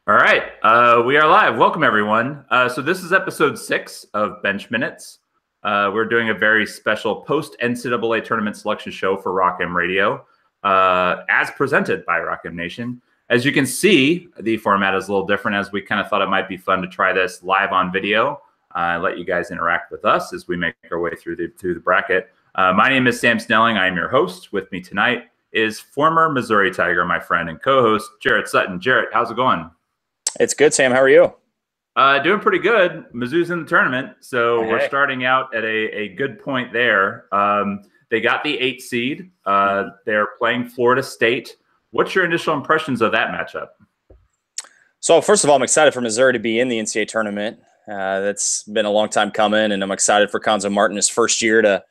All right, we are live. Welcome, everyone. So this is episode 6 of Bench Minutes. We're doing a very special post-NCAA tournament selection show for Rock M Radio, as presented by Rock M Nation. As you can see, the format is a little different, as we kind of thought it might be fun to try this live on video, let you guys interact with us as we make our way through the bracket. My name is Sam Snelling. I am your host. With me tonight is former Missouri Tiger, my friend and co-host, Jarrett Sutton. Jarrett, how's it going? It's good, Sam. How are you? Doing pretty good. Mizzou's in the tournament, so we're starting out at a good point there. They got the 8th seed. They're playing Florida State. What's your initial impressions of that matchup? So, first of all, I'm excited for Missouri to be in the NCAA tournament. That's been a long time coming, and I'm excited for Conzo Martin, his first year, to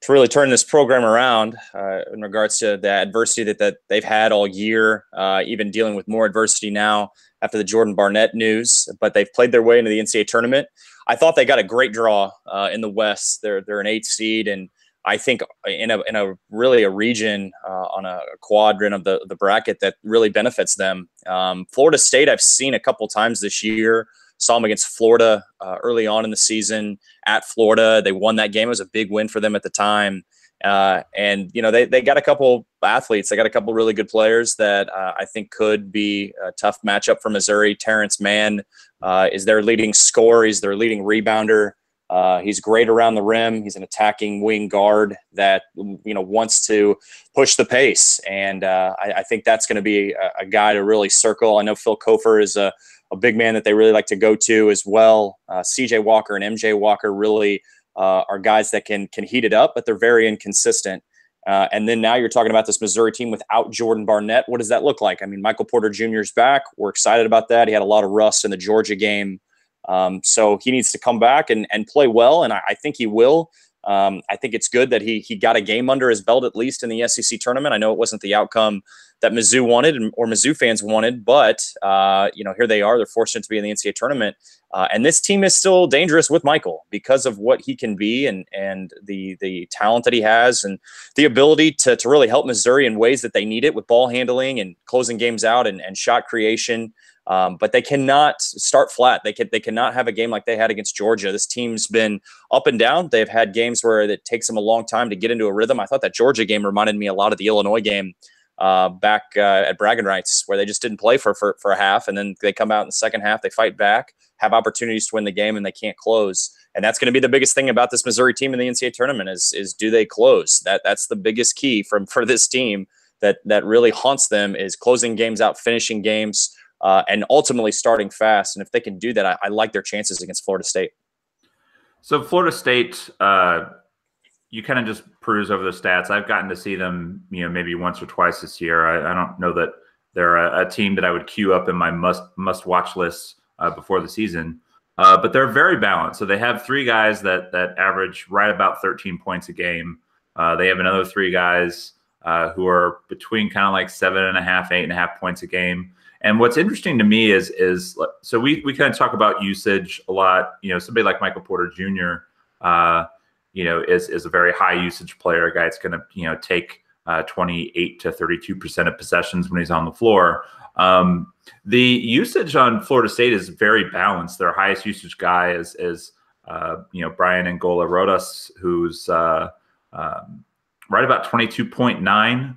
really turn this program around in regards to the adversity that they've had all year, even dealing with more adversity now after the Jordan Barnett news. But they've played their way into the NCAA tournament. I thought they got a great draw in the West. They're an 8th seed, and I think in a really a region on a quadrant of the bracket that really benefits them. Florida State, I've seen a couple times this year. Saw them against Florida early on in the season at Florida. They won that game. It was a big win for them at the time. And, you know, they got a couple athletes. They got a couple really good players that I think could be a tough matchup for Missouri. Terrence Mann is their leading scorer. He's their leading rebounder. He's great around the rim. He's an attacking wing guard that, you know, wants to push the pace. And I think that's going to be a guy to really circle. I know Phil Kofer is a big man that they really like to go to as well. CJ Walker and MJ Walker really are guys that can heat it up, but they're very inconsistent. And then now you're talking about this Missouri team without Jordan Barnett. What does that look like? I mean, Michael Porter Jr. is back. We're excited about that. He had a lot of rust in the Georgia game. So he needs to come back and play well, and I think he will. I think it's good that he got a game under his belt, at least in the SEC tournament. I know it wasn't the outcome that Mizzou wanted or Mizzou fans wanted, but you know, here they are. They're fortunate to be in the NCAA tournament, and this team is still dangerous with Michael because of what he can be and the talent that he has and the ability to really help Missouri in ways that they need it with ball handling and closing games out and shot creation. But they cannot start flat. They cannot have a game like they had against Georgia. This team's been up and down. They've had games where it takes them a long time to get into a rhythm. I thought that Georgia game reminded me a lot of the Illinois game back at Bragging Rights, where they just didn't play for a half, and then they come out in the second half, they fight back, have opportunities to win the game, and they can't close. And that's going to be the biggest thing about this Missouri team in the NCAA tournament is do they close? That's the biggest key for this team that really haunts them, is closing games out, finishing games, and ultimately starting fast. And if they can do that, I like their chances against Florida State. So Florida State, you kind of just peruse over the stats. I've gotten to see them, you know, maybe once or twice this year. I don't know that they're a team that I would queue up in my must watch list before the season, but they're very balanced. So they have 3 guys that average right about 13 points a game. They have another 3 guys who are between kind of like 7.5, 8.5 points a game. And what's interesting to me is so we kind of talk about usage a lot. You know, somebody like Michael Porter Jr., you know, is a very high usage player, a guy that's going to, you know, take 28 to 32% of possessions when he's on the floor. The usage on Florida State is very balanced. Their highest usage guy is you know, Brian Angola Rodas, who's right about 22.9.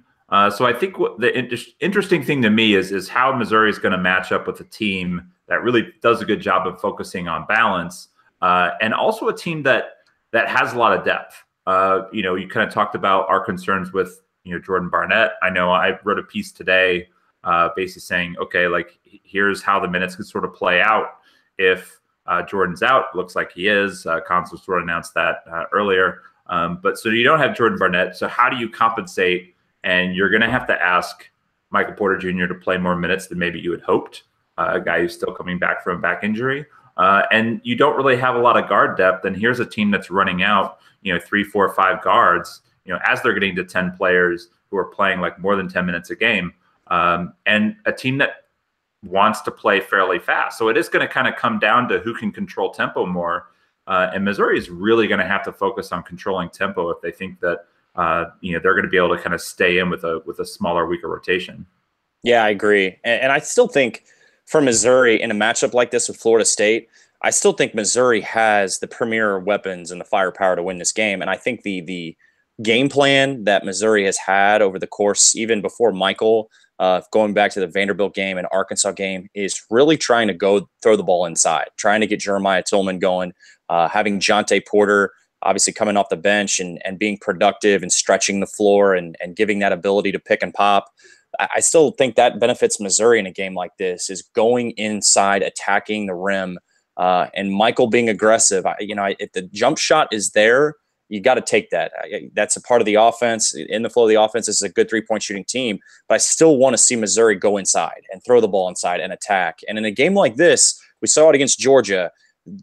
So I think what the interesting thing to me is how Missouri is going to match up with a team that really does a good job of focusing on balance, and also a team that has a lot of depth. You know, you kind of talked about our concerns with, you know, Jordan Barnett. I know I wrote a piece today basically saying, okay, like, here's how the minutes could sort of play out if Jordan's out. Looks like he is. Consul sort of announced that earlier. But so you don't have Jordan Barnett. So how do you compensate? And you're going to have to ask Michael Porter Jr. to play more minutes than maybe you had hoped, a guy who's still coming back from back injury. And you don't really have a lot of guard depth. And here's a team that's running out, you know, 3, 4, 5 guards, you know, as they're getting to 10 players who are playing like more than 10 minutes a game, and a team that wants to play fairly fast. So it is going to kind of come down to who can control tempo more. And Missouri is really going to have to focus on controlling tempo if they think that, you know, they're going to be able to kind of stay in with a smaller, weaker rotation. Yeah, I agree. And I still think for Missouri in a matchup like this with Florida State, I still think Missouri has the premier weapons and the firepower to win this game. And I think the game plan that Missouri has had over the course, even before Michael, going back to the Vanderbilt game and Arkansas game, is really trying to go throw the ball inside, trying to get Jeremiah Tillman going, having Jonte Porter obviously coming off the bench and being productive and stretching the floor and giving that ability to pick and pop. I still think that benefits Missouri in a game like this, is going inside, attacking the rim, and Michael being aggressive. If the jump shot is there, you got to take that. That's a part of the offense. In the flow of the offense, this is a good three-point shooting team, but I still want to see Missouri go inside and throw the ball inside and attack. And in a game like this, we saw it against Georgia.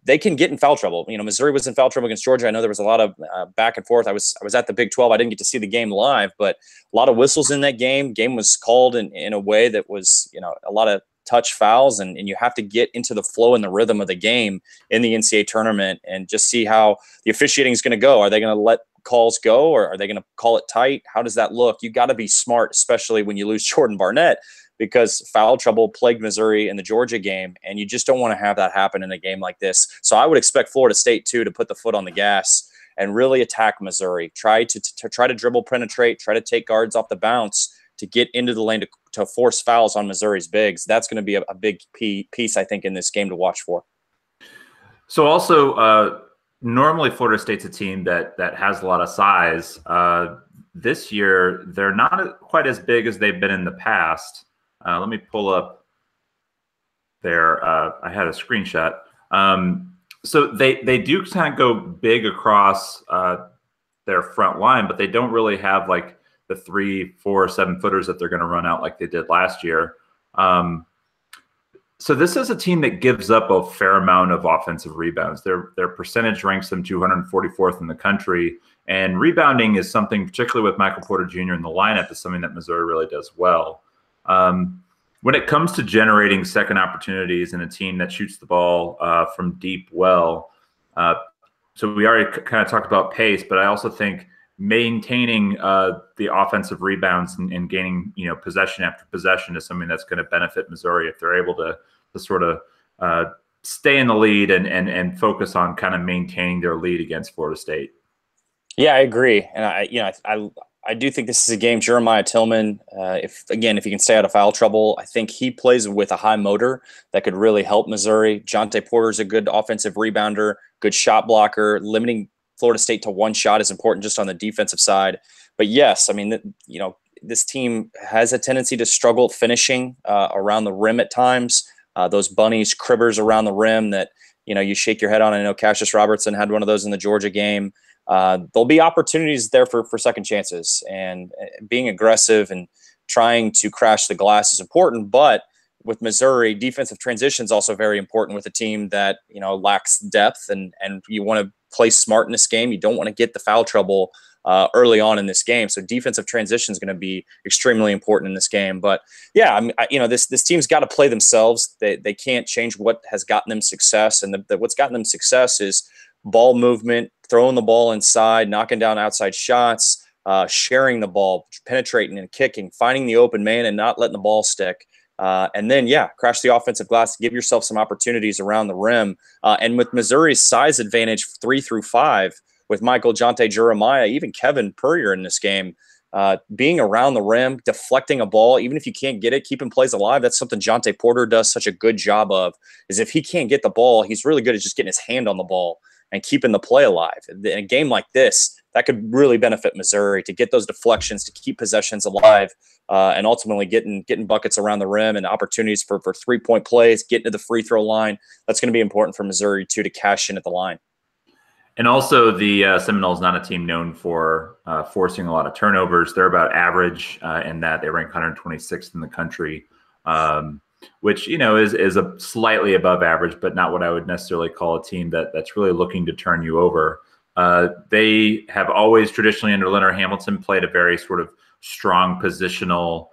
They can get in foul trouble. Missouri was in foul trouble against Georgia. I know there was a lot of back and forth. I was at the Big 12. I didn't get to see the game live, but a lot of whistles in that game. Game was called in a way that was, a lot of touch fouls, and you have to get into the flow and the rhythm of the game in the NCAA tournament and just see how the officiating is going to go. Are they going to let calls go, or are they going to call it tight? How does that look? You got to be smart, especially when you lose Jordan Barnett, because foul trouble plagued Missouri in the Georgia game, and you just don't want to have that happen in a game like this. So I would expect Florida State, too, to put the foot on the gas and really attack Missouri. Try to dribble, penetrate, try to take guards off the bounce to get into the lane to force fouls on Missouri's bigs. That's going to be a big piece, I think, in this game to watch for. So also, normally Florida State's a team that has a lot of size. This year, they're not quite as big as they've been in the past. Let me pull up their I had a screenshot. So they do kind of go big across their front line, but they don't really have like the 3, 4, 7 footers that they're going to run out like they did last year. So this is a team that gives up a fair amount of offensive rebounds. Their percentage ranks them 244th in the country, and rebounding is something, particularly with Michael Porter Jr. in the lineup, is something that Missouri really does well. When it comes to generating second opportunities in a team that shoots the ball from deep well, so we already kind of talked about pace, but I also think maintaining the offensive rebounds and gaining possession after possession is something that's going to benefit Missouri if they're able to sort of stay in the lead and focus on kind of maintaining their lead against Florida State. Yeah, I agree, and I do think this is a game. Jeremiah Tillman, if he can stay out of foul trouble, I think he plays with a high motor that could really help Missouri. Jonte Porter's a good offensive rebounder, good shot blocker. Limiting Florida State to one shot is important just on the defensive side. But yes, I mean, this team has a tendency to struggle finishing around the rim at times. Those bunnies, cribbers around the rim that, you shake your head on. I know Cassius Robertson had one of those in the Georgia game. There'll be opportunities there for second chances, and being aggressive and trying to crash the glass is important. But with Missouri, defensive transition is also very important with a team that, lacks depth, and you want to play smart in this game. You don't want to get the foul trouble early on in this game. So defensive transition is going to be extremely important in this game. But yeah, I mean, this team's got to play themselves. They can't change what has gotten them success, and what's gotten them success is ball movement, throwing the ball inside, knocking down outside shots, sharing the ball, penetrating and kicking, finding the open man and not letting the ball stick. And then, crash the offensive glass, give yourself some opportunities around the rim. And with Missouri's size advantage 3 through 5, with Michael, Jonte, Jeremiah, even Kevin Purrier in this game, being around the rim, deflecting a ball, even if you can't get it, keeping plays alive. That's something Jonte Porter does such a good job of, is if he can't get the ball, he's really good at just getting his hand on the ball and keeping the play alive. In a game like this, that could really benefit Missouri to get those deflections, to keep possessions alive, and ultimately getting buckets around the rim and opportunities for 3-point plays, getting to the free throw line. That's going to be important for Missouri, too, to cash in at the line. And also, the Seminoles, not a team known for forcing a lot of turnovers. They're about average in that they rank 126th in the country, which, is a slightly above average, but not what I would necessarily call a team that's really looking to turn you over. They have always traditionally, under Leonard Hamilton, played a very sort of strong positional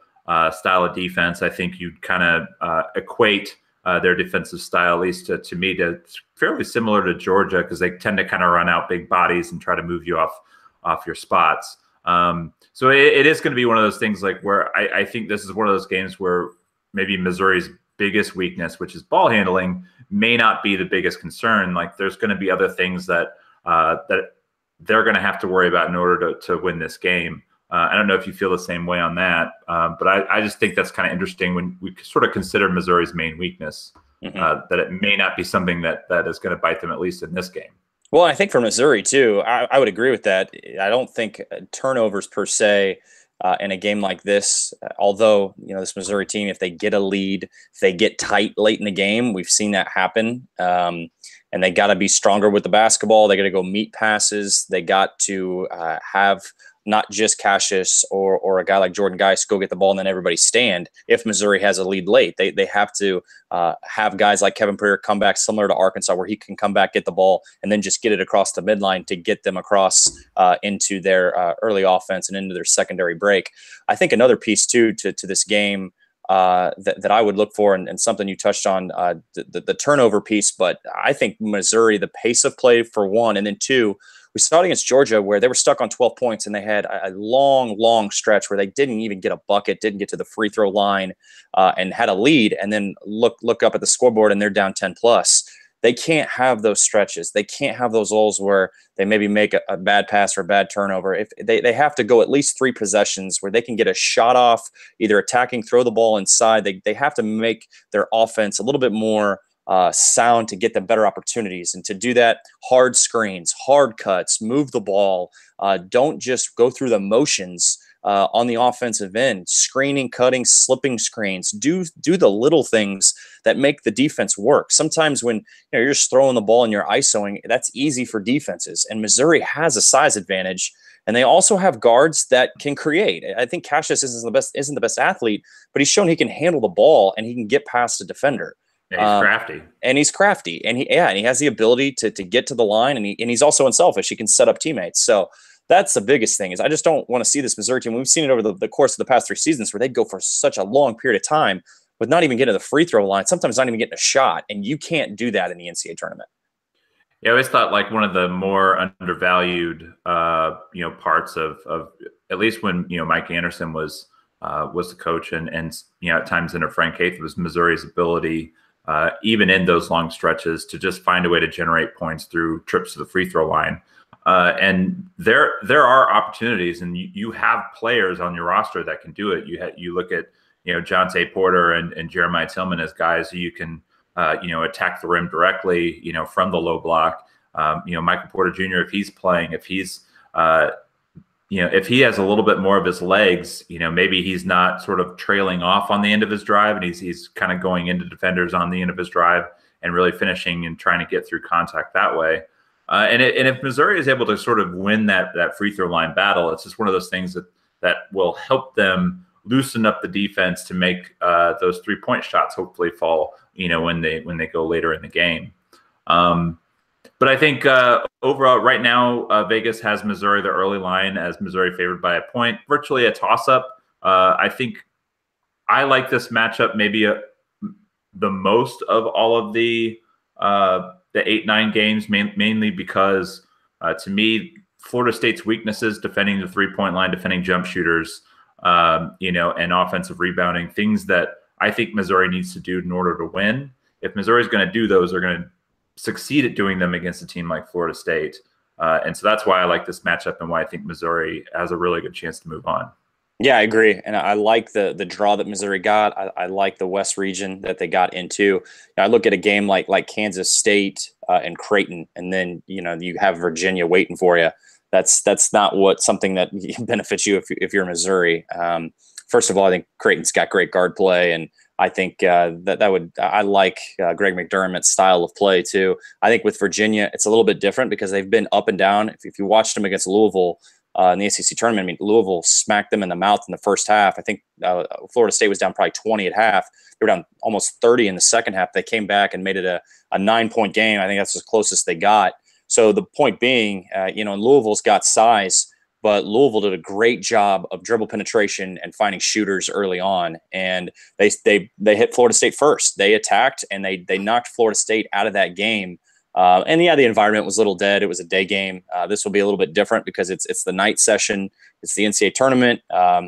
style of defense. I think you'd kind of equate their defensive style, at least to me, to fairly similar to Georgia, because they tend to kind of run out big bodies and try to move you off your spots. So it is going to be one of those things like where I think this is one of those games where maybe Missouri's biggest weakness, which is ball handling, may not be the biggest concern. Like there's going to be other things that that they're going to have to worry about in order to win this game. I don't know if you feel the same way on that, but I just think that's kind of interesting when we sort of consider Missouri's main weakness, that it may not be something that is going to bite them, at least in this game. Well, I think for Missouri too, I would agree with that. I don't think turnovers per se in a game like this, although, this Missouri team, if they get a lead, if they get tight late in the game, we've seen that happen. And they got to be stronger with the basketball. They got to go meet passes. They got to have not just Cassius or a guy like Jordan Geis go get the ball and then everybody stand. If Missouri has a lead late, they have to have guys like Kevin Prater come back similar to Arkansas, where he can come back, get the ball, and then just get it across the midline to get them across into their early offense and into their secondary break. I think another piece too to this game that I would look for, and something you touched on, the turnover piece, but I think Missouri, the pace of play for one, and then two, we saw it against Georgia where they were stuck on 12 points and they had a long stretch where they didn't even get a bucket, didn't get to the free throw line, and had a lead, and then look up at the scoreboard and they're down 10 plus. They can't have those stretches. They can't have those lulls where they maybe make a bad pass or a bad turnover. If they have to go at least 3 possessions where they can get a shot off, either attacking, throw the ball inside. They have to make their offense a little bit more sound to get them better opportunities. And to do that, hard screens, hard cuts, move the ball. Don't just go through the motions on the offensive end, screening, cutting, slipping screens. Do the little things that make the defense work. Sometimes when you're just throwing the ball and you're isoing, that's easy for defenses. And Missouri has a size advantage, and they also have guards that can create. I think Cassius isn't the best athlete, but he's shown he can handle the ball and he can get past a defender. Yeah, he's crafty, and he has the ability to get to the line, and he's also unselfish. He can set up teammates. So that's the biggest thing. Is I just don't want to see this Missouri team. We've seen it over the course of the past 3 seasons where they'd go for such a long period of time with not even getting to the free throw line. Sometimes not even getting a shot, and you can't do that in the NCAA tournament. Yeah, I always thought like one of the more undervalued, parts of at least when Mike Anderson was the coach, and at times under Frank Haith, was Missouri's ability. Even in those long stretches, to just find a way to generate points through trips to the free throw line. And there are opportunities, and you have players on your roster that can do it. You look at Jonte Porter and Jeremiah Tillman as guys who you can attack the rim directly from the low block. Michael Porter Jr., if he's playing, if he's if he has a little bit more of his legs, maybe he's not sort of trailing off on the end of his drive, and he's kind of going into defenders on the end of his drive and really finishing and trying to get through contact that way. And if Missouri is able to sort of win that free throw line battle, it's just one of those things that will help them loosen up the defense to make those 3-point shots hopefully fall, when they go later in the game. But I think overall, right now, Vegas has Missouri, the early line, as Missouri favored by a point, virtually a toss-up. I think I like this matchup maybe the most of all of the 8-9 games, mainly because, to me, Florida State's weaknesses, defending the 3-point line, defending jump shooters, and offensive rebounding, things that I think Missouri needs to do in order to win. If Missouri's going to do those, they're going to succeed at doing them against a team like Florida State. And so that's why I like this matchup and why I think Missouri has a really good chance to move on. Yeah, I agree. And I like the draw that Missouri got. I like the West region that they got into. I look at a game like Kansas State and Creighton, and then, you have Virginia waiting for you. That's not something that benefits you if you're Missouri. First of all, I think Creighton's got great guard play, and I think I like Greg McDermott's style of play too. I think with Virginia, it's a little bit different because they've been up and down. If you watched them against Louisville in the ACC tournament, Louisville smacked them in the mouth in the first half. I think Florida State was down probably 20 at half. They were down almost 30 in the second half. They came back and made it a 9-point game. I think that's as close as they got. So the point being, and Louisville's got size, but Louisville did a great job of dribble penetration and finding shooters early on. And they hit Florida State first. They attacked, and they knocked Florida State out of that game And yeah, the environment was a little dead. It was a day game. This will be a little bit different because it's the night session. It's the NCAA tournament. A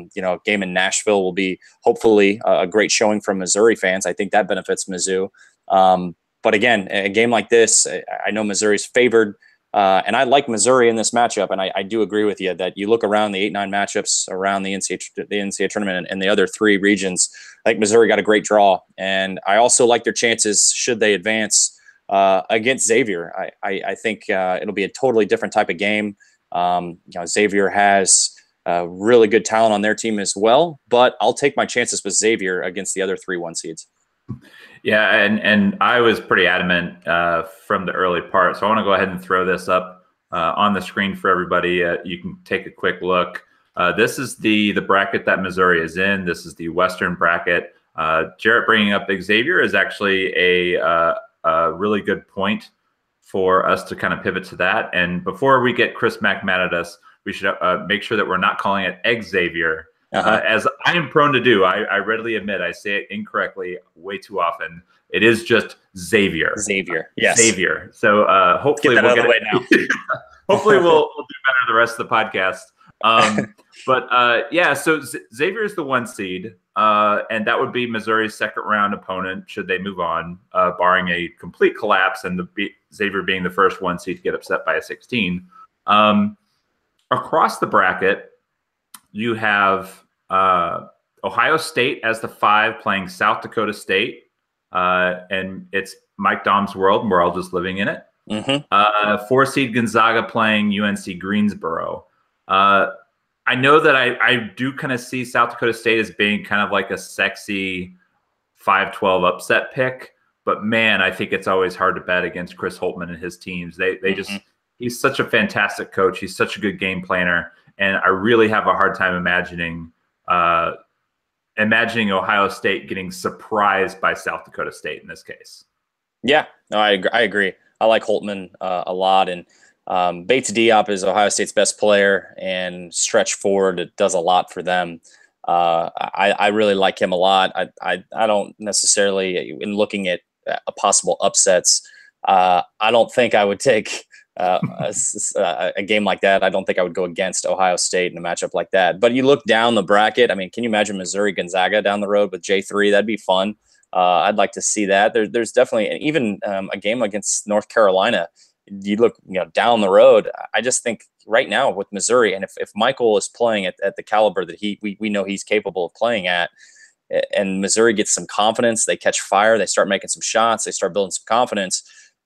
game in Nashville will be hopefully a great showing from Missouri fans. I think that benefits Mizzou. But again, a game like this, I know Missouri's favored. And I like Missouri in this matchup, and I do agree with you that you look around the 8-9 matchups around the NCAA tournament and the other 3 regions. I think Missouri got a great draw, and I also like their chances should they advance against Xavier. I think it'll be a totally different type of game. Xavier has really good talent on their team as well, but I'll take my chances with Xavier against the other 3 1 seeds. Yeah, and I was pretty adamant from the early part. So I want to go ahead and throw this up on the screen for everybody. You can take a quick look. This is the bracket that Missouri is in. This is the Western bracket. Jarrett bringing up Xavier is actually a really good point for us to kind of pivot to that. And before we get Chris Mack mad at us, we should make sure that we're not calling it Xavier. As I am prone to do, I readily admit I say it incorrectly way too often. It is just Xavier. Yes. Xavier. So hopefully we'll get it now. Hopefully we'll do better the rest of the podcast. So Xavier is the 1 seed, and that would be Missouri's second round opponent should they move on, barring a complete collapse and Xavier being the first 1 seed to get upset by a 16. Across the bracket, you have Ohio State as the 5 playing South Dakota State, and it's Mike Dom's world, and we're all just living in it. 4 seed Gonzaga playing UNC Greensboro. I know that I do kind of see South Dakota State as being kind of like a sexy 5-12 upset pick, but man, I think it's always hard to bet against Chris Holtmann and his teams. They just he's such a fantastic coach. He's such a good game planner. And I really have a hard time imagining Ohio State getting surprised by South Dakota State in this case. Yeah, no, I agree. I like Holtmann a lot, and Bates Diop is Ohio State's best player, and stretch forward, it does a lot for them. I really like him a lot. I don't necessarily, in looking at possible upsets, I don't think I would take a game like that. I don't think I would go against Ohio State in a matchup like that. But you look down the bracket. I mean, can you imagine Missouri Gonzaga down the road with J3? That'd be fun. I'd like to see that. There's definitely even a game against North Carolina. You look down the road. I just think right now with Missouri, and if Michael is playing at the caliber that we know he's capable of playing at, and Missouri gets some confidence, they catch fire, they start making some shots, they start building some confidence,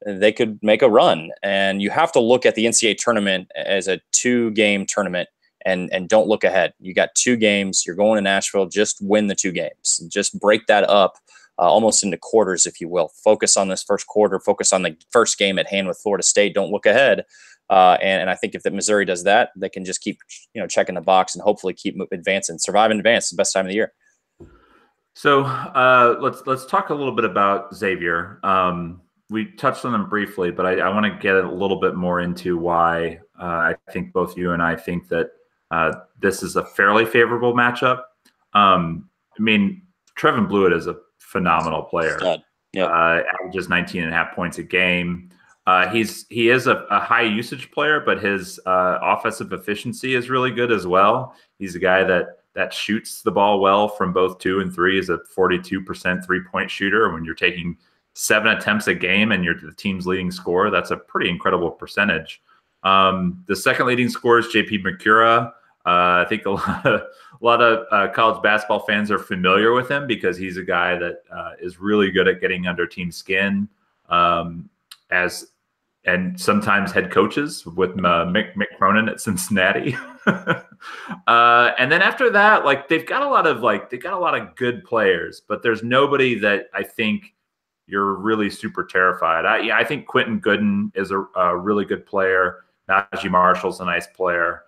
they could make a run. And you have to look at the NCAA tournament as a 2-game tournament and don't look ahead. You got 2 games. You're going to Nashville. Just win the 2 games. Just break that up almost into quarters, if you will. Focus on this first quarter. Focus on the first game at hand with Florida State. Don't look ahead. And I think if Missouri does that, they can just keep checking the box and hopefully keep advancing, survive and advance. The best time of the year. So let's talk a little bit about Xavier. We touched on them briefly, but I want to get a little bit more into why I think both you and I think that this is a fairly favorable matchup. I mean, Trevin Blewett is a phenomenal player. Yep. Averages 19.5 points a game. He is a high usage player, but his offensive efficiency is really good as well. He's a guy that shoots the ball well from both 2 and 3. Is a 42% 3-point shooter. When you're taking 7 attempts a game and you're the team's leading scorer, that's a pretty incredible percentage. The second leading scorer is JP Macura. I think a lot of college basketball fans are familiar with him because he's a guy that is really good at getting under team skin, and sometimes head coaches with Mick Cronin at Cincinnati. And then after that, they've got a lot of good players, but there's nobody that I think you're really super terrified. I think Quentin Gooden is a really good player. Najee Marshall's a nice player.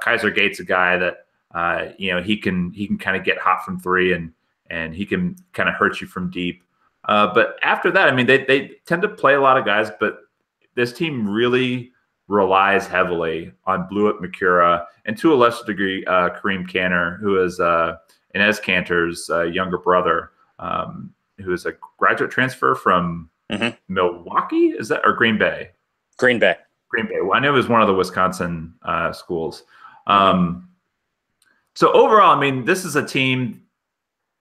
Kaiser Gates, a guy that he can kind of get hot from 3 and he can kind of hurt you from deep. But after that, I mean, they tend to play a lot of guys, but this team really relies heavily on Blewett, Macura, and to a lesser degree, Kareem Cantor, who is Inez Cantor's younger brother, who is a graduate transfer from Milwaukee, is that, or Green Bay? Green Bay. Green Bay. Well, I know it was one of the Wisconsin schools. So overall, I mean, this is a team.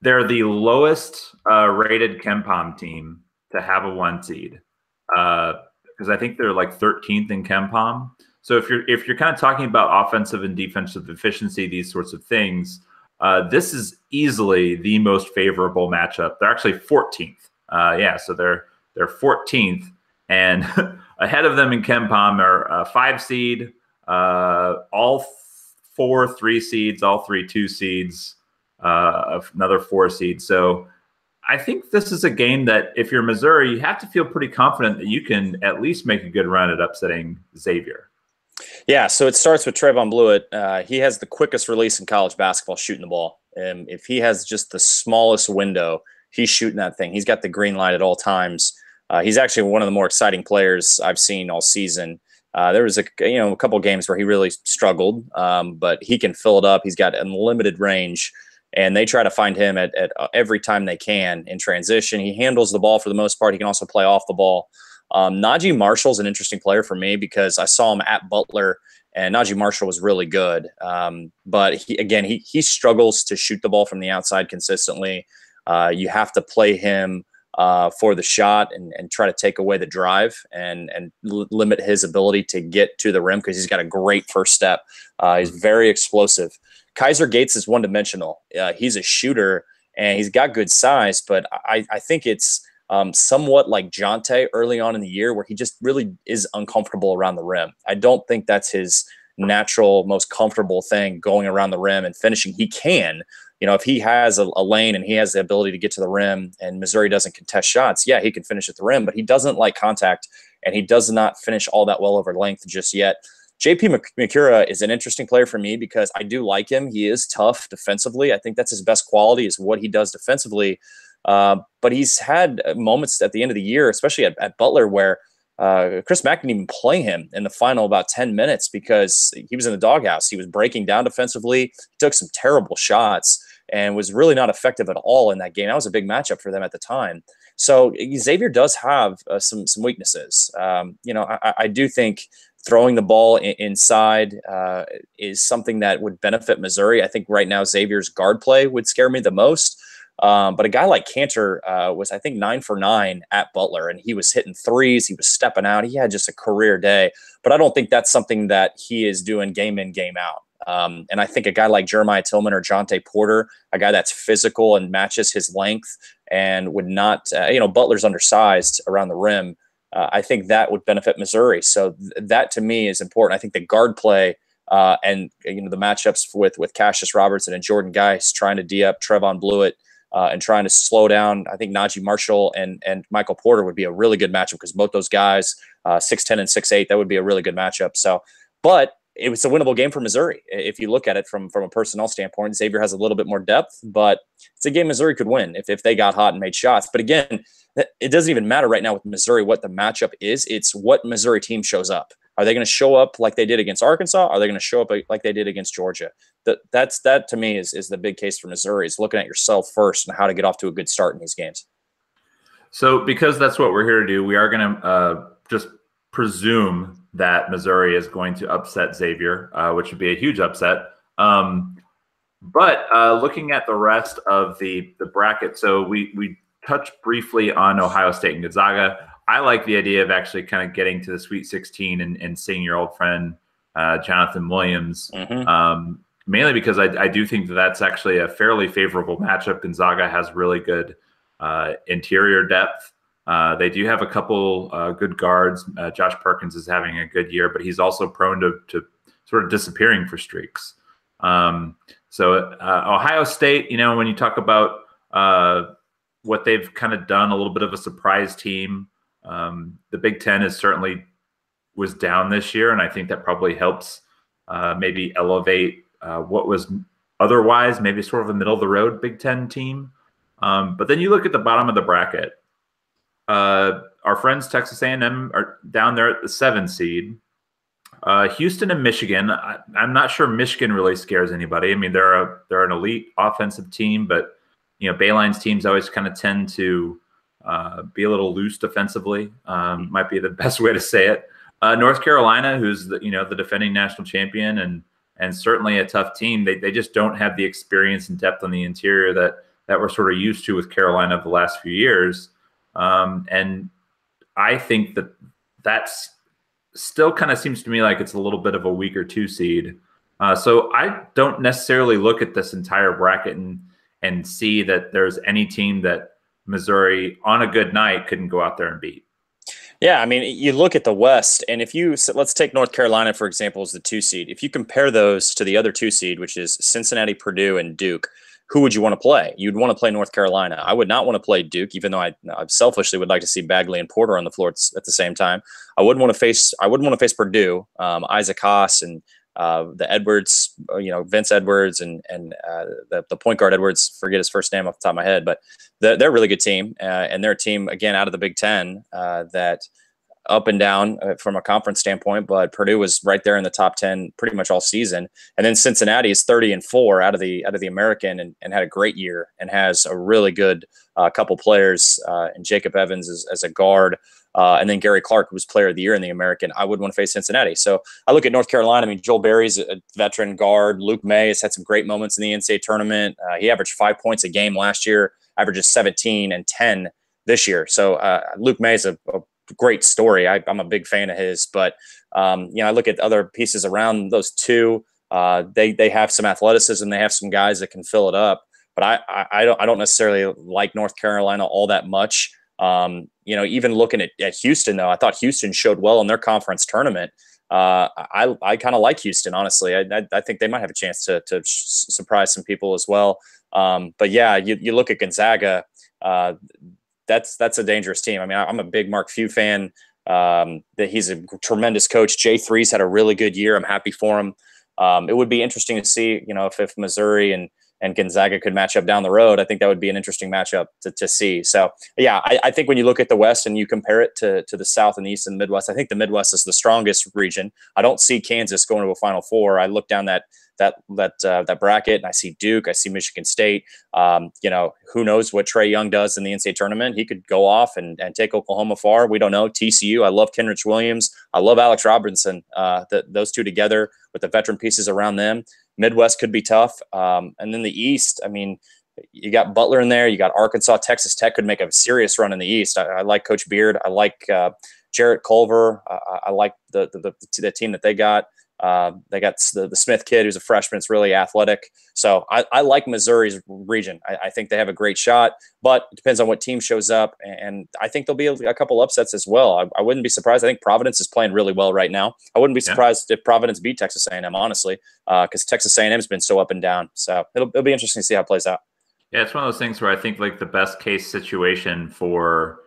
They're the lowest rated KenPom team to have a 1 seed, because I think they're like 13th in KenPom. So if you're kind of talking about offensive and defensive efficiency, these sorts of things, this is easily the most favorable matchup. They're actually 14th. So they're 14th, and ahead of them in KenPom are a 5 seed, all 4 3 seeds, all 3 2 seeds, another 4 seed. So I think this is a game that if you're Missouri, you have to feel pretty confident that you can at least make a good run at upsetting Xavier. Yeah, so it starts with Trevon Blewett. He has the quickest release in college basketball shooting the ball. If he has just the smallest window, he's shooting that thing. He's got the green light at all times. He's actually one of the more exciting players I've seen all season. There was a couple games where he really struggled, but he can fill it up. He's got unlimited range, and they try to find him at every time they can in transition. He handles the ball for the most part. He can also play off the ball. Najee Marshall's an interesting player for me because I saw him at Butler, and Najee Marshall was really good. But he struggles to shoot the ball from the outside consistently. You have to play him for the shot and try to take away the drive and limit his ability to get to the rim because he's got a great first step. He's very explosive. Kaiser Gates is one-dimensional. He's a shooter, and he's got good size, but I think it's somewhat like Jonte early on in the year where he just really is uncomfortable around the rim. I don't think that's his natural, most comfortable thing, going around the rim and finishing. He can. If he has a lane and he has the ability to get to the rim and Missouri doesn't contest shots, yeah, he can finish at the rim, but he doesn't like contact, and he does not finish all that well over length just yet. JP Macura is an interesting player for me because I do like him. He is tough defensively. I think that's his best quality is what he does defensively. But he's had moments at the end of the year, especially at Butler, where Chris Mack didn't even play him in the final about 10 minutes because he was in the doghouse. He was breaking down defensively. He took some terrible shots and was really not effective at all in that game. That was a big matchup for them at the time. So Xavier does have some weaknesses. I do think throwing the ball inside is something that would benefit Missouri. I think right now Xavier's guard play would scare me the most. But a guy like Cantor was, I think, 9 for 9 at Butler, and he was hitting threes. He was stepping out. He had just a career day. But I don't think that's something that he is doing game in, game out. And I think a guy like Jeremiah Tillman or Jonte Porter, a guy that's physical and matches his length and would not, Butler's undersized around the rim. I think that would benefit Missouri. So that to me is important. I think the guard play and the matchups with Cassius Robertson and Jordan Geis trying to D up Trevon Blewett and trying to slow down, I think Najee Marshall and Michael Porter would be a really good matchup because both those guys, 6'10" and 6'8", that would be a really good matchup. So, but it was a winnable game for Missouri. If you look at it from a personnel standpoint, Xavier has a little bit more depth, but it's a game Missouri could win if they got hot and made shots. But again, it doesn't even matter right now with Missouri what the matchup is. It's what Missouri team shows up. Are they going to show up like they did against Arkansas? Are they going to show up like they did against Georgia? That to me is the big case for Missouri, is looking at yourself first and how to get off to a good start in these games. So because that's what we're here to do, we are going to just presume that Missouri is going to upset Xavier, which would be a huge upset. But looking at the rest of the bracket, so we touched briefly on Ohio State and Gonzaga. I like the idea of actually kind of getting to the Sweet 16 and seeing your old friend Jonathan Williams, mainly because I do think that's actually a fairly favorable matchup. Gonzaga has really good interior depth. They do have a couple good guards. Josh Perkins is having a good year, but he's also prone to sort of disappearing for streaks. So Ohio State, when you talk about what they've kind of done, a little bit of a surprise team. The Big Ten is certainly was down this year, and I think that probably helps maybe elevate what was otherwise maybe sort of a middle-of-the-road Big Ten team. But then you look at the bottom of the bracket. Our friends Texas A&M are down there at the 7 seed. Houston and Michigan. I'm not sure Michigan really scares anybody. I mean, they're an elite offensive team, but Beilein's teams always kind of tend to be a little loose defensively. Might be the best way to say it. North Carolina, who's the defending national champion and certainly a tough team. They just don't have the experience and depth on the interior that we're sort of used to with Carolina the last few years. And I think that's still kind of seems to me like it's a little bit of a weaker 2 seed. So I don't necessarily look at this entire bracket and see that there's any team that Missouri on a good night couldn't go out there and beat. Yeah, I mean, you look at the West, and let's take North Carolina, for example, as the 2 seed. If you compare those to the other 2 seed, which is Cincinnati, Purdue, and Duke, who would you want to play? You'd want to play North Carolina. I would not want to play Duke, even though I selfishly would like to see Bagley and Porter on the floor at the same time. I wouldn't want to face Purdue, Isaac Haas and the Edwards, Vince Edwards and the point guard Edwards, forget his first name off the top of my head, but they're a really good team. And they're a team, again, out of the Big Ten that up and down from a conference standpoint, but Purdue was right there in the top 10 pretty much all season. And then Cincinnati is 30-4 out of the American and had a great year and has a really good couple players and Jacob Evans as a guard. And then Gary Clark, who was player of the year in the American. I would want to face Cincinnati. So I look at North Carolina. I mean, Joel Berry's a veteran guard. Luke May has had some great moments in the NCAA tournament. He averaged 5 points a game last year, averages 17 and 10 this year. So Luke May is a great story. I'm a big fan of his, but I look at other pieces around those two. They have some athleticism. They have some guys that can fill it up, but I don't necessarily like North Carolina all that much. Even looking at Houston, though, I thought Houston showed well in their conference tournament. I kind of like Houston, honestly. I think they might have a chance to surprise some people as well. But yeah, you look at Gonzaga. That's a dangerous team. I mean, I'm a big Mark Few fan. That he's a tremendous coach. J3's had a really good year. I'm happy for him. It would be interesting to see, if Missouri and Gonzaga could match up down the road. I think that would be an interesting matchup to see. So, yeah, I think when you look at the West and you compare it to the South and the East and the Midwest, I think the Midwest is the strongest region. I don't see Kansas going to a Final Four. I look down that bracket and I see Duke, I see Michigan State. Who knows what Trae Young does in the NCAA tournament? He could go off and take Oklahoma far. We don't know. TCU, I love Kenrich Williams. I love Alex Robinson. Those two together with the veteran pieces around them. Midwest could be tough. And then the East, I mean, you got Butler in there. You got Arkansas. Texas Tech could make a serious run in the East. I like Coach Beard. I like Jarrett Culver. I like the team that they got. They got the Smith kid, who's a freshman. It's really athletic. So I like Missouri's region. I think they have a great shot, but it depends on what team shows up. And I think there'll be a couple upsets as well. I wouldn't be surprised. I think Providence is playing really well right now. I wouldn't be surprised if Providence beat Texas A&M, honestly, because Texas A&M has been so up and down. So it'll be interesting to see how it plays out. Yeah, it's one of those things where I think like the best case situation for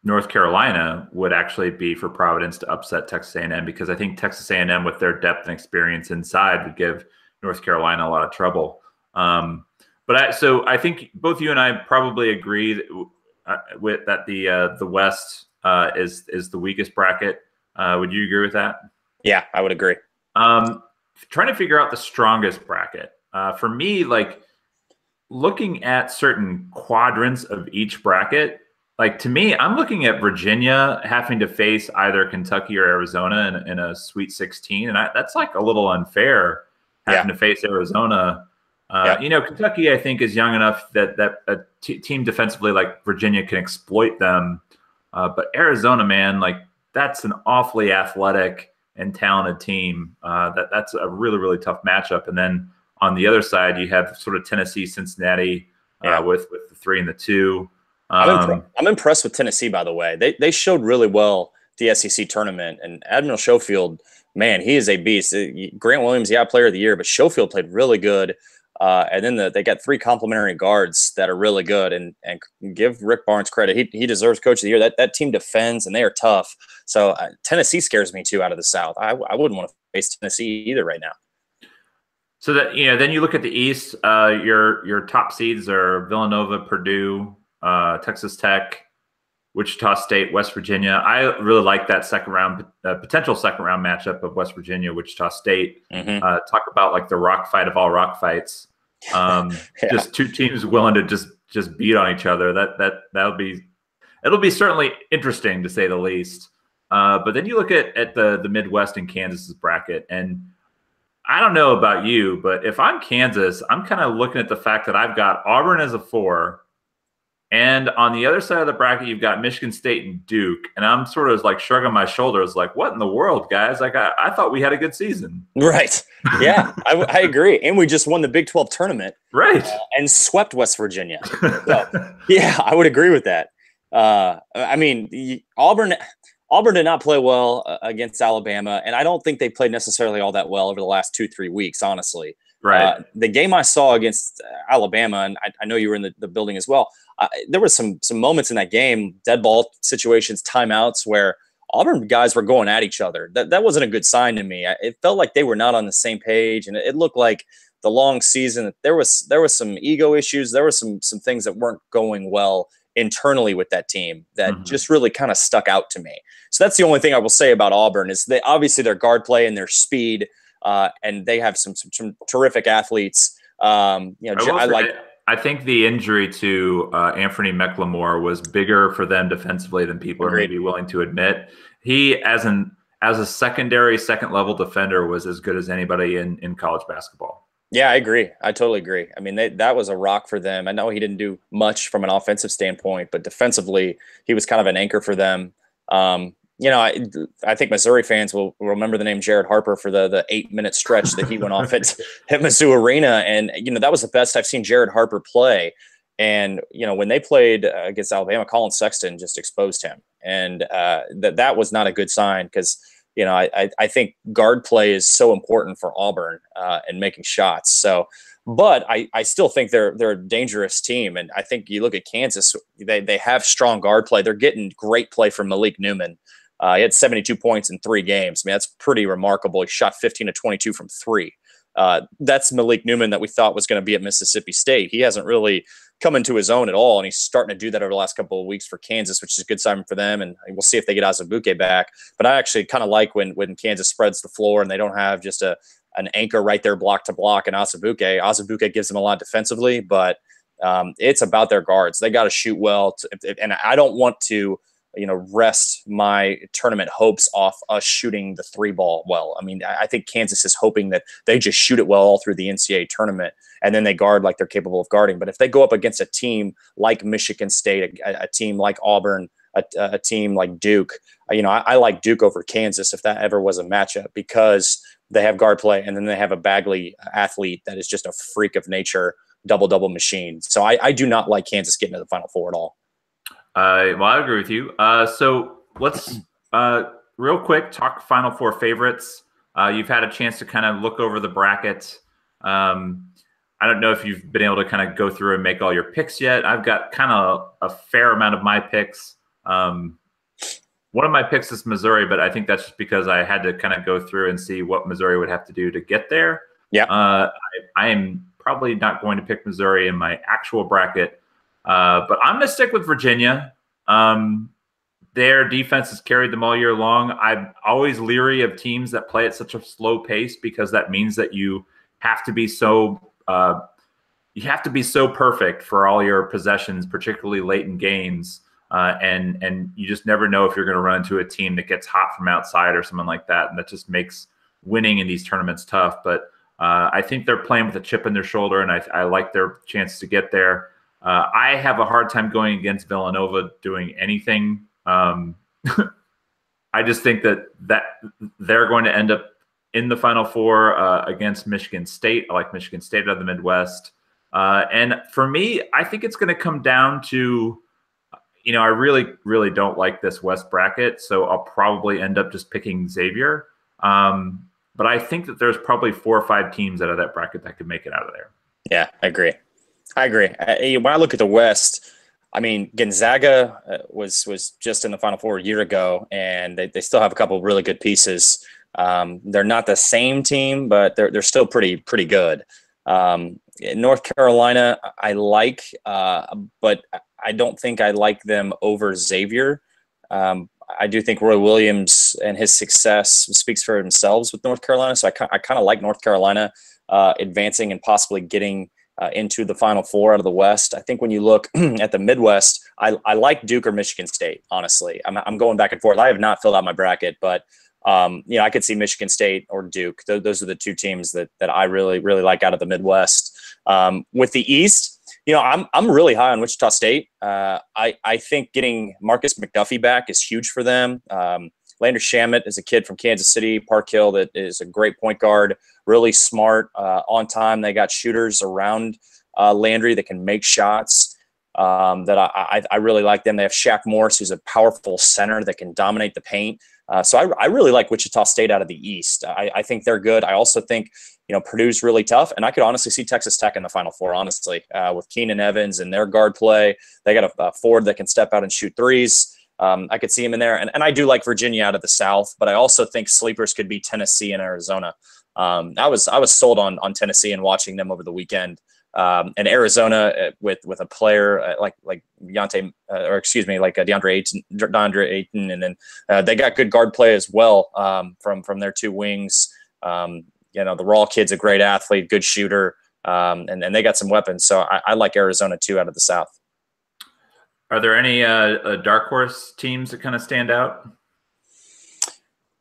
North Carolina would actually be for Providence to upset Texas A&M, because I think Texas A&M, with their depth and experience inside, would give North Carolina a lot of trouble. So I think both you and I probably agree with that the West is the weakest bracket. Would you agree with that? Yeah, I would agree. Trying to figure out the strongest bracket for me, like looking at certain quadrants of each bracket. Like, to me, I'm looking at Virginia having to face either Kentucky or Arizona in a Sweet 16, and that's like a little unfair having to face Arizona. Kentucky, I think, is young enough that a team defensively like Virginia can exploit them. But Arizona, man, like that's an awfully athletic and talented team. That's a really, really tough matchup. And then on the other side, you have sort of Tennessee, Cincinnati with the 3 and the 2. I'm impressed with Tennessee, by the way. They showed really well the SEC tournament, and Admiral Schofield, man, he is a beast. Grant Williams, player of the year, but Schofield played really good. And then they got 3 complimentary guards that are really good, and give Rick Barnes credit. He deserves Coach of the Year. That team defends, and they are tough. So Tennessee scares me too out of the South. I wouldn't want to face Tennessee either right now. So that then you look at the East. Your top seeds are Villanova, Purdue, Texas Tech, Wichita State, West Virginia. I really like that potential second round matchup of West Virginia, Wichita State. Talk about like the rock fight of all rock fights. Just two teams willing to just just beat on each other. It'll be certainly interesting to say the least. But then you look at the Midwest and Kansas's bracket, and I don't know about you, but if I'm Kansas, I'm kind of looking at the fact that I've got Auburn as a 4. And on the other side of the bracket, you've got Michigan State and Duke. And I'm sort of like shrugging my shoulders like, what in the world, guys? Like, I thought we had a good season. Right. Yeah, I agree. And we just won the Big 12 tournament. Right. And swept West Virginia. So, yeah, I would agree with that. I mean, Auburn did not play well against Alabama. And I don't think they played necessarily all that well over the last 2-3 weeks, honestly. Right. The game I saw against Alabama, and I know you were in the building as well, there were some moments in that game, dead ball situations, timeouts, where Auburn guys were going at each other. That wasn't a good sign to me. It felt like they were not on the same page, and it looked like the long season, there was some ego issues. There were some things that weren't going well internally with that team that just really kind of stuck out to me. So that's the only thing I will say about Auburn is they obviously their guard play and their speed, and they have some terrific athletes. I think the injury to Anthony McLemore was bigger for them defensively than people are maybe willing to admit. He, as a secondary, second level defender, was as good as anybody in college basketball. Yeah, I agree. I totally agree. I mean, that was a rock for them. I know he didn't do much from an offensive standpoint, but defensively, he was kind of an anchor for them. I think Missouri fans will remember the name Jarrett Harper for the 8-minute stretch that he went off at Mizzou Arena. And, that was the best I've seen Jarrett Harper play. And, when they played against Alabama, Colin Sexton just exposed him. And that was not a good sign because, I think guard play is so important for Auburn and making shots. So, but I still think they're a dangerous team. And I think you look at Kansas, they have strong guard play. They're getting great play from Malik Newman. He had 72 points in 3 games. I mean, that's pretty remarkable. He shot 15 to 22 from 3. That's Malik Newman that we thought was going to be at Mississippi State. He hasn't really come into his own at all, and he's starting to do that over the last couple of weeks for Kansas, which is a good sign for them. And we'll see if they get Azubuike back. But I actually kind of like when Kansas spreads the floor and they don't have just an anchor right there block to block and Azubuike. Azubuike gives them a lot defensively, but it's about their guards. They got to shoot well. And I don't want to rest my tournament hopes off us shooting the 3 ball well. I mean, I think Kansas is hoping that they just shoot it well all through the NCAA tournament, and then they guard like they're capable of guarding. But if they go up against a team like Michigan State, a team like Auburn, a team like Duke, I like Duke over Kansas if that ever was a matchup because they have guard play, and then they have a Bagley athlete that is just a freak of nature, double machine. So I do not like Kansas getting to the Final Four at all. Well, I agree with you. So let's real quick talk Final Four favorites. You've had a chance to kind of look over the bracket. I don't know if you've been able to kind of go through and make all your picks yet. I've got kind of a fair amount of my picks. One of my picks is Missouri, but I think that's just because I had to kind of go through and see what Missouri would have to do to get there. Yeah. I am probably not going to pick Missouri in my actual bracket. But I'm going to stick with Virginia. Their defense has carried them all year long. I'm always leery of teams that play at such a slow pace because that means that you have to be so perfect for all your possessions, particularly late in games. And you just never know if you're going to run into a team that gets hot from outside or something like that. And that just makes winning in these tournaments tough. But I think they're playing with a chip in their shoulder, and I like their chance to get there. I have a hard time going against Villanova doing anything. I just think that they're going to end up in the Final Four against Michigan State. I like Michigan State out of the Midwest. And for me, I think it's going to come down to, I really, really don't like this West bracket, so I'll probably end up just picking Xavier. But I think that there's probably 4 or 5 teams out of that bracket that could make it out of there. Yeah, I agree. When I look at the West, I mean, Gonzaga was just in the Final Four a year ago, and they still have a couple of really good pieces. They're not the same team, but they're still pretty good. North Carolina, I like, but I don't think I like them over Xavier. I do think Roy Williams and his success speaks for themselves with North Carolina, so I kind of like North Carolina advancing and possibly getting into the Final Four out of the West. I think when you look at the Midwest, I like Duke or Michigan State, honestly. I'm going back and forth. I have not filled out my bracket, but I could see Michigan State or Duke. Those are the two teams that I really, really like out of the Midwest. With the East, I'm really high on Wichita State. I think getting Marcus McDuffie back is huge for them. Lander Shamet is a kid from Kansas City, Park Hill, that is a great point guard, really smart, on time. They got shooters around Landry that can make shots. That I really like them. They have Shaq Morris, who's a powerful center that can dominate the paint. So I really like Wichita State out of the East. I think they're good. I also think Purdue's really tough, and I could honestly see Texas Tech in the Final Four. Honestly, with Keenan Evans and their guard play, they got a forward that can step out and shoot threes. I could see him in there, and I do like Virginia out of the South, but I also think sleepers could be Tennessee and Arizona. I was sold on Tennessee and watching them over the weekend. And Arizona with a player like DeAndre Ayton, and then they got good guard play as well from their two wings. The Raw kid's a great athlete, good shooter, and they got some weapons. So I like Arizona too out of the South. Are there any dark horse teams that kind of stand out?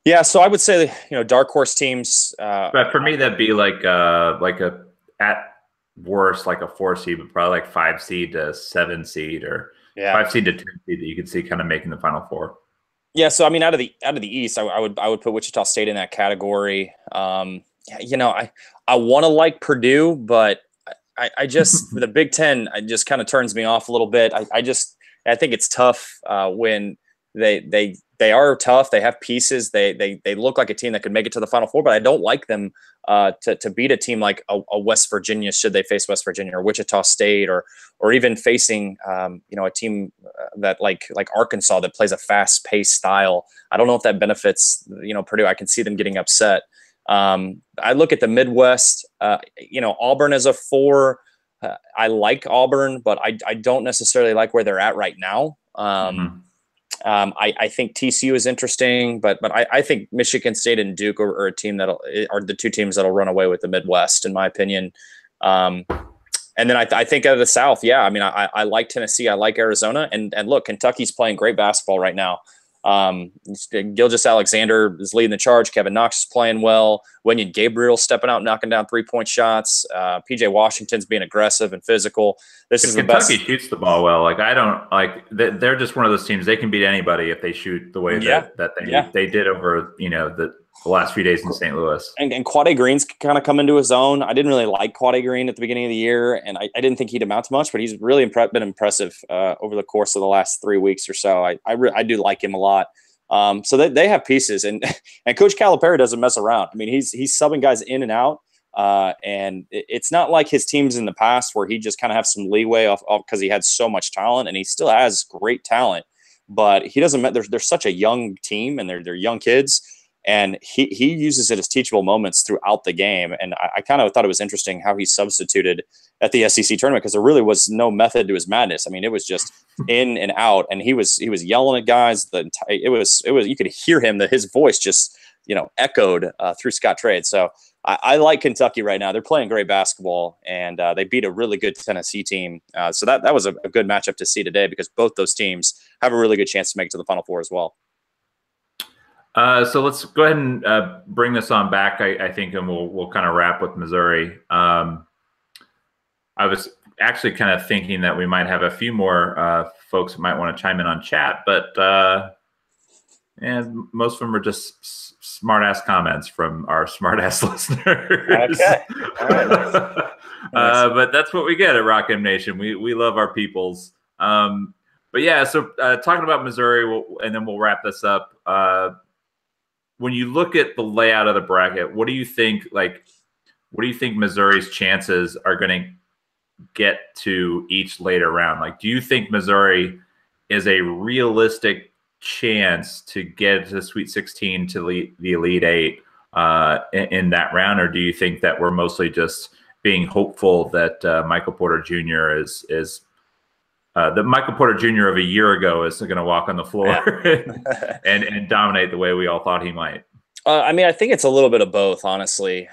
Yeah, so I would say dark horse teams. But for me, that'd be like a at worst like a 4 seed, but probably like 5 seed to 7 seed, or 5 seed to 10 seed that you could see kind of making the Final Four. Yeah, so I mean, out of the East, I would put Wichita State in that category. I want to like Purdue, but I just the Big Ten, it just kind of turns me off a little bit. I think it's tough when they are tough. They have pieces. They look like a team that could make it to the Final Four, but I don't like them to beat a team like a West Virginia, should they face West Virginia, or Wichita State, or even facing a team that like Arkansas that plays a fast paced style. I don't know if that benefits Purdue. I can see them getting upset. I look at the Midwest. Auburn as a 4. I like Auburn, but I don't necessarily like where they're at right now. I think TCU is interesting, but I think Michigan State and Duke are a team are the two teams that'll run away with the Midwest, in my opinion. And then I think out of the South, I like Tennessee, I like Arizona, and look, Kentucky's playing great basketball right now. Gilgeous-Alexander is leading the charge. Kevin Knox is playing well. Wenyen Gabriel stepping out, knocking down 3-point shots. PJ Washington's being aggressive and physical. This is the best. Kentucky shoots the ball well. They're just one of those teams. They can beat anybody if they shoot the way that they did over the last few days in St. Louis. And Quade Green's kind of come into his own. I didn't really like Quade Green at the beginning of the year, and I didn't think he'd amount to much, but he's really been impressive over the course of the last 3 weeks or so. I do like him a lot. So they have pieces, and Coach Calipari doesn't mess around. I mean, he's subbing guys in and out, and it's not like his teams in the past where he just kind of have some leeway off because he had so much talent, and he still has great talent, but he doesn't. They're such a young team, and they're young kids. And he uses it as teachable moments throughout the game. And I kind of thought it was interesting how he substituted at the SEC tournament, because there really was no method to his madness. I mean, it was just in and out, and he was yelling at guys. It was you could hear him, that his voice just echoed through Scott Trade. So I like Kentucky right now. They're playing great basketball, and they beat a really good Tennessee team. So that was a good matchup to see today, because both those teams have a really good chance to make it to the Final Four as well. So let's go ahead and bring this on back, I think, and we'll kind of wrap with Missouri. I was actually kind of thinking that we might have a few more folks who might want to chime in on chat, but most of them are just smart-ass comments from our smart-ass listeners. Okay. All right. Nice. But that's what we get at Rock M Nation. We love our peoples. But yeah, so talking about Missouri, and then we'll wrap this up. When you look at the layout of the bracket, what do you think Missouri's chances are going to get to each later round? Like, do you think Missouri is a realistic chance to get to the Sweet 16 to the Elite 8 in that round? Or do you think that we're mostly just being hopeful that Michael Porter Jr. is the Michael Porter Jr. of a year ago is going to walk on the floor and dominate the way we all thought he might? I mean, I think it's a little bit of both, honestly.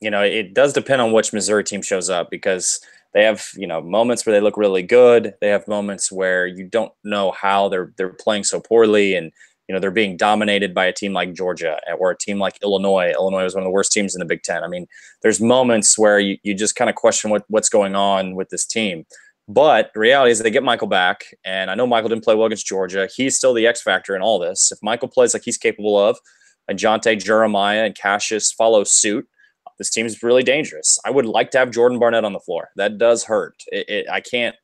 it does depend on which Missouri team shows up, because they have, moments where they look really good. They have moments where you don't know how they're playing so poorly, and they're being dominated by a team like Georgia or a team like Illinois. Illinois was one of the worst teams in the Big Ten. I mean, there's moments where you just kind of question what's going on with this team. But the reality is they get Michael back, and I know Michael didn't play well against Georgia. He's still the X factor in all this. If Michael plays like he's capable of, and Jonte, Jeremiah, and Cassius follow suit, this team is really dangerous. I would like to have Jordan Barnett on the floor. That does hurt. I can't,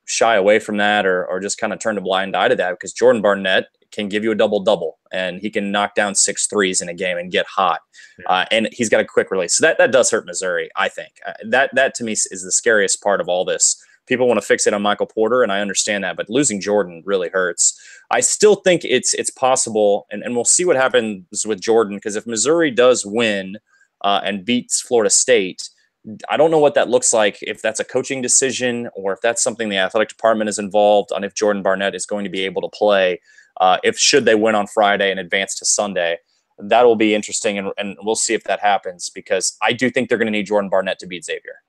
shy away from that or just kind of turn a blind eye to that, because Jordan Barnett can give you a double-double, and he can knock down 6 threes in a game and get hot. Yeah. And he's got a quick release. So that does hurt Missouri, I think. That to me is the scariest part of all this. People want to fix it on Michael Porter, and I understand that, but losing Jordan really hurts. I still think it's possible, and we'll see what happens with Jordan, because if Missouri does win and beats Florida State, I don't know what that looks like, if that's a coaching decision or if that's something the athletic department is involved on, if Jordan Barnett is going to be able to play, should they win on Friday and advance to Sunday. That will be interesting, and we'll see if that happens, because I do think they're going to need Jordan Barnett to beat Xavier.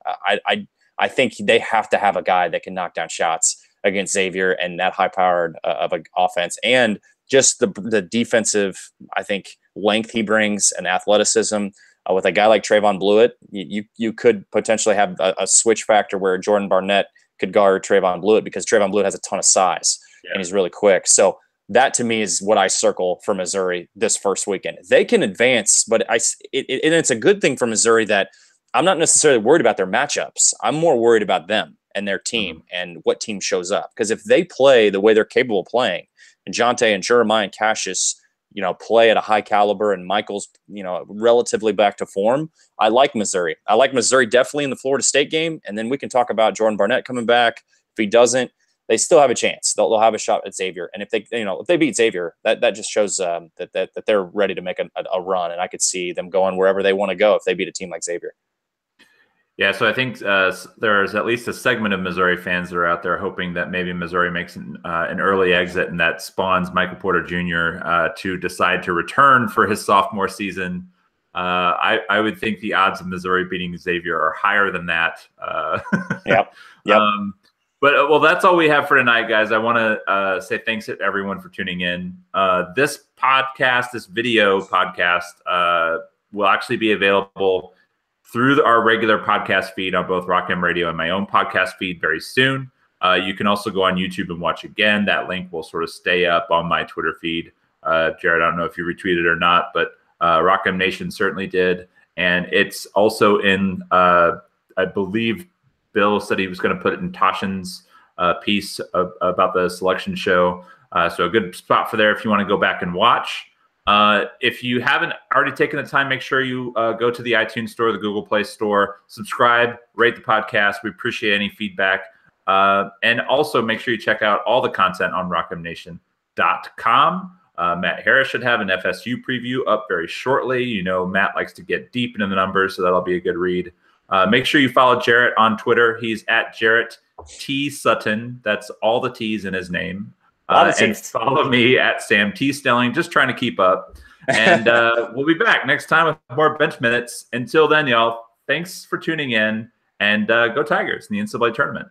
I think they have to have a guy that can knock down shots against Xavier and that high-powered of an offense, and just the defensive, I think, length he brings and athleticism. With a guy like Trayvon Blewett, you could potentially have a switch factor where Jordan Barnett could guard Trayvon Blewett, because Trayvon Blewett has a ton of size and he's really quick. So that to me is what I circle for Missouri this first weekend. They can advance, but it's a good thing for Missouri that I'm not necessarily worried about their matchups. I'm more worried about them and their team and what team shows up. Because if they play the way they're capable of playing, and Jonte and Jeremiah and Cassius, play at a high caliber, and Michael's, relatively back to form, I like Missouri. I like Missouri definitely in the Florida State game. And then we can talk about Jordan Barnett coming back. If he doesn't, they still have a chance. They'll have a shot at Xavier. And if they beat Xavier, that just shows that they're ready to make a run. And I could see them going wherever they want to go if they beat a team like Xavier. Yeah, so I think there's at least a segment of Missouri fans that are out there hoping that maybe Missouri makes an early exit, and that spawns Michael Porter Jr. To decide to return for his sophomore season. I would think the odds of Missouri beating Xavier are higher than that. Yep. But that's all we have for tonight, guys. I want to say thanks to everyone for tuning in. This video podcast, will actually be available through our regular podcast feed on both Rock M Radio and my own podcast feed very soon. You can also go on YouTube and watch again. That link will sort of stay up on my Twitter feed. Jarrett, I don't know if you retweeted or not, but Rock M Nation certainly did. And it's also in, I believe Bill said he was going to put it in Tashin's piece about the selection show. So a good spot for there if you want to go back and watch. If you haven't already taken the time, make sure you go to the iTunes store, the Google Play Store, subscribe, rate the podcast. We appreciate any feedback. And also make sure you check out all the content on rockmnation.com. Matt Harris should have an FSU preview up very shortly. Matt likes to get deep into the numbers, so that'll be a good read. Make sure you follow Jarrett on Twitter. He's at Jarrett T. Sutton. That's all the T's in his name. And follow me at Sam T. Snelling, just trying to keep up. And we'll be back next time with more bench minutes. Until then, y'all, thanks for tuning in, and go Tigers in the NCAA tournament.